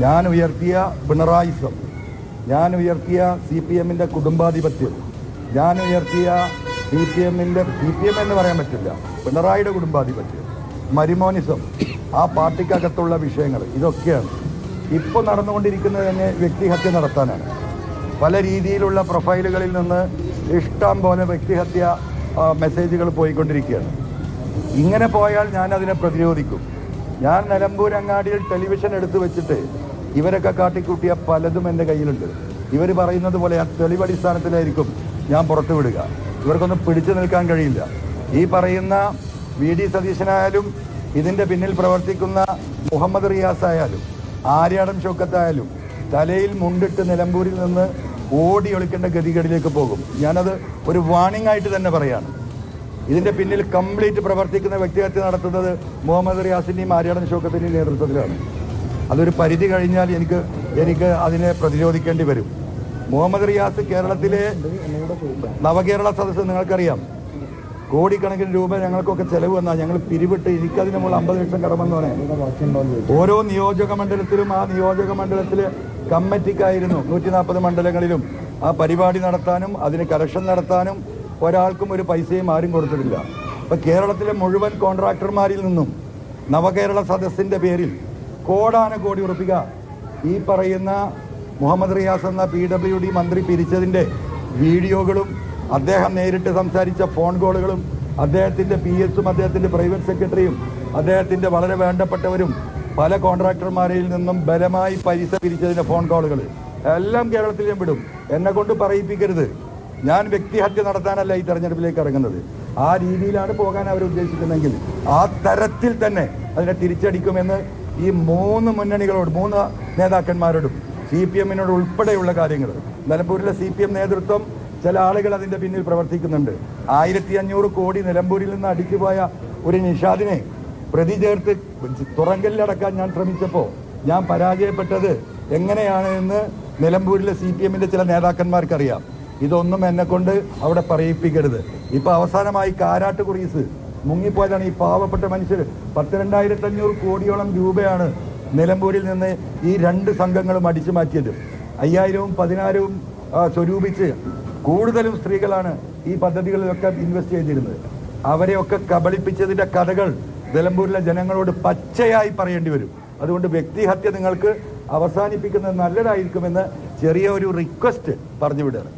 ഞാൻ ഉയർത്തിയ പിണറായിസം, ഞാൻ ഉയർത്തിയ CPM-ന്റെ കുടുംബാധിപത്യം, ഞാൻ ഉയർത്തിയ CPM എന്ന് പറയാൻ പറ്റില്ല, പിണറായിയുടെ കുടുംബാധിപത്യം, മരിമോനിസം, ആ പാർട്ടിക്കകത്തുള്ള വിഷയങ്ങൾ, ഇതൊക്കെയാണ് ഇപ്പോൾ നടന്നുകൊണ്ടിരിക്കുന്നത്. തന്നെ വ്യക്തിഹത്യ നടത്താനാണ്. പല രീതിയിലുള്ള പ്രൊഫൈലുകളിൽ നിന്ന് ഇഷ്ടം പോലെ വ്യക്തിഹത്യ മെസ്സേജുകൾ പോയിക്കൊണ്ടിരിക്കുകയാണ്. ഇങ്ങനെ പോയാൽ ഞാൻ അതിനെ പ്രതിരോധിക്കും. ഞാൻ നിലമ്പൂർ അങ്ങാടിയിൽ ടെലിവിഷൻ എടുത്തു വെച്ചിട്ട് ഇവരൊക്കെ കാട്ടിക്കൂട്ടിയ പലതും എൻ്റെ കയ്യിലുണ്ട്. ഇവർ പറയുന്നത് പോലെ ആ തെളിവടിസ്ഥാനത്തിലായിരിക്കും ഞാൻ പുറത്തു വിടുക. ഇവർക്കൊന്നും പിടിച്ചു നിൽക്കാൻ കഴിയില്ല. ഈ പറയുന്ന VD സതീശനായാലും ഇതിൻ്റെ പിന്നിൽ പ്രവർത്തിക്കുന്ന മുഹമ്മദ് റിയാസ് ആയാലും ആര്യാടൻ ഷൗക്കത്തായാലും തലയിൽ മുണ്ടിട്ട് നിലമ്പൂരിൽ നിന്ന് ഓടി ഒളിക്കേണ്ട ഗതികേടിലേക്ക് പോകും. ഞാനത് ഒരു വാണിംഗ് ആയിട്ട് തന്നെ പറയാണ്. ഇതിൻ്റെ പിന്നിൽ കംപ്ലീറ്റ് പ്രവർത്തിക്കുന്ന വ്യക്തിഹത്യ നടത്തുന്നത് മുഹമ്മദ് റിയാസിൻ്റെയും ആര്യാടൻ ഷൗക്കത്തിൻ്റെയും നേതൃത്വത്തിലാണ്. അതൊരു പരിധി കഴിഞ്ഞാൽ എനിക്ക് അതിനെ പ്രതിരോധിക്കേണ്ടി വരും. മുഹമ്മദ് റിയാസ് കേരളത്തിലെ നവകേരള സദസ്സ് നിങ്ങൾക്കറിയാം, കോടിക്കണക്കിന് രൂപ ഞങ്ങൾക്കൊക്കെ ചെലവ് വന്നാൽ ഞങ്ങൾ പിരിവിട്ട് എനിക്കതിന് മുകളിൽ 50 ലക്ഷം കടമെന്ന് പറയാം. ഓരോ നിയോജക മണ്ഡലത്തിലും ആ നിയോജക മണ്ഡലത്തിലെ കമ്മിറ്റിക്കായിരുന്നു 140 മണ്ഡലങ്ങളിലും ആ പരിപാടി നടത്താനും അതിന് കലക്ഷൻ നടത്താനും ഒരാൾക്കും ഒരു പൈസയും ആരും കൊടുത്തിട്ടില്ല. ഇപ്പം കേരളത്തിലെ മുഴുവൻ കോൺട്രാക്ടർമാരിൽ നിന്നും നവകേരള സദസ്സിൻ്റെ പേരിൽ കോടാനകോടി ഉറപ്പിക ഈ പറയുന്ന മുഹമ്മദ് റിയാസ് എന്ന PWD മന്ത്രി പിരിച്ചതിൻ്റെ വീഡിയോകളും അദ്ദേഹം നേരിട്ട് സംസാരിച്ച ഫോൺ കോളുകളും അദ്ദേഹത്തിൻ്റെ PS-ഉം അദ്ദേഹത്തിൻ്റെ പ്രൈവറ്റ് സെക്രട്ടറിയും അദ്ദേഹത്തിൻ്റെ വളരെ വേണ്ടപ്പെട്ടവരും പല കോൺട്രാക്ടർമാരിൽ നിന്നും ബലമായി പൈസ പിരിച്ചതിൻ്റെ ഫോൺ കോളുകൾ എല്ലാം കേരളത്തിൽ ഞാൻ വിടും. എന്നെ കൊണ്ട് പറയിപ്പിക്കരുത്. ഞാൻ വ്യക്തിഹത്യ നടത്താനല്ല ഈ തെരഞ്ഞെടുപ്പിലേക്ക് ഇറങ്ങുന്നത്. ആ രീതിയിലാണ് പോകാൻ അവർ ഉദ്ദേശിക്കുന്നതെങ്കിൽ ആ തരത്തിൽ തന്നെ അതിനെ തിരിച്ചടിക്കുമെന്ന് ഈ 3 മുന്നണികളോട് 3 നേതാക്കന്മാരോടും CPM-നോട് ഉൾപ്പെടെയുള്ള കാര്യങ്ങൾ നിലമ്പൂരിലെ CPM നേതൃത്വം ചില ആളുകൾ അതിൻ്റെ പിന്നിൽ പ്രവർത്തിക്കുന്നുണ്ട്. 1500 കോടി നിലമ്പൂരിൽ നിന്ന് അടിച്ചുപോയ ഒരു നിഷാദിനെ പ്രതി ചേർത്ത് തുറങ്കലിലടക്കാൻ ഞാൻ ശ്രമിച്ചപ്പോൾ ഞാൻ പരാജയപ്പെട്ടത് എങ്ങനെയാണ് എന്ന് നിലമ്പൂരിലെ CPM-ന്റെ ചില നേതാക്കന്മാർക്കറിയാം. ഇതൊന്നും എന്നെക്കൊണ്ട് അവിടെ പറയിപ്പിക്കരുത്. ഇപ്പോൾ അവസാനമായി കാരാട്ട് കുറീസ് മുങ്ങിപ്പോയതാണ്. ഈ പാവപ്പെട്ട മനുഷ്യർ 12,500 കോടിയോളം രൂപയാണ് നിലമ്പൂരിൽ നിന്ന് ഈ 2 സംഘങ്ങളും അടിച്ചു മാറ്റിയത്. 5000-ഉം 16,000-ഉം സ്വരൂപിച്ച് കൂടുതലും സ്ത്രീകളാണ് ഈ പദ്ധതികളിലൊക്കെ ഇൻവെസ്റ്റ് ചെയ്തിരുന്നത്. അവരെയൊക്കെ കബളിപ്പിച്ചതിൻ്റെ കഥകൾ നിലമ്പൂരിലെ ജനങ്ങളോട് പച്ചയായി പറയേണ്ടി വരും. അതുകൊണ്ട് വ്യക്തിഹത്യ നിങ്ങൾക്ക് അവസാനിപ്പിക്കുന്നത് നല്ലതായിരിക്കുമെന്ന് ചെറിയ ഒരു റിക്വസ്റ്റ് പറഞ്ഞു വിടുകയാണ്.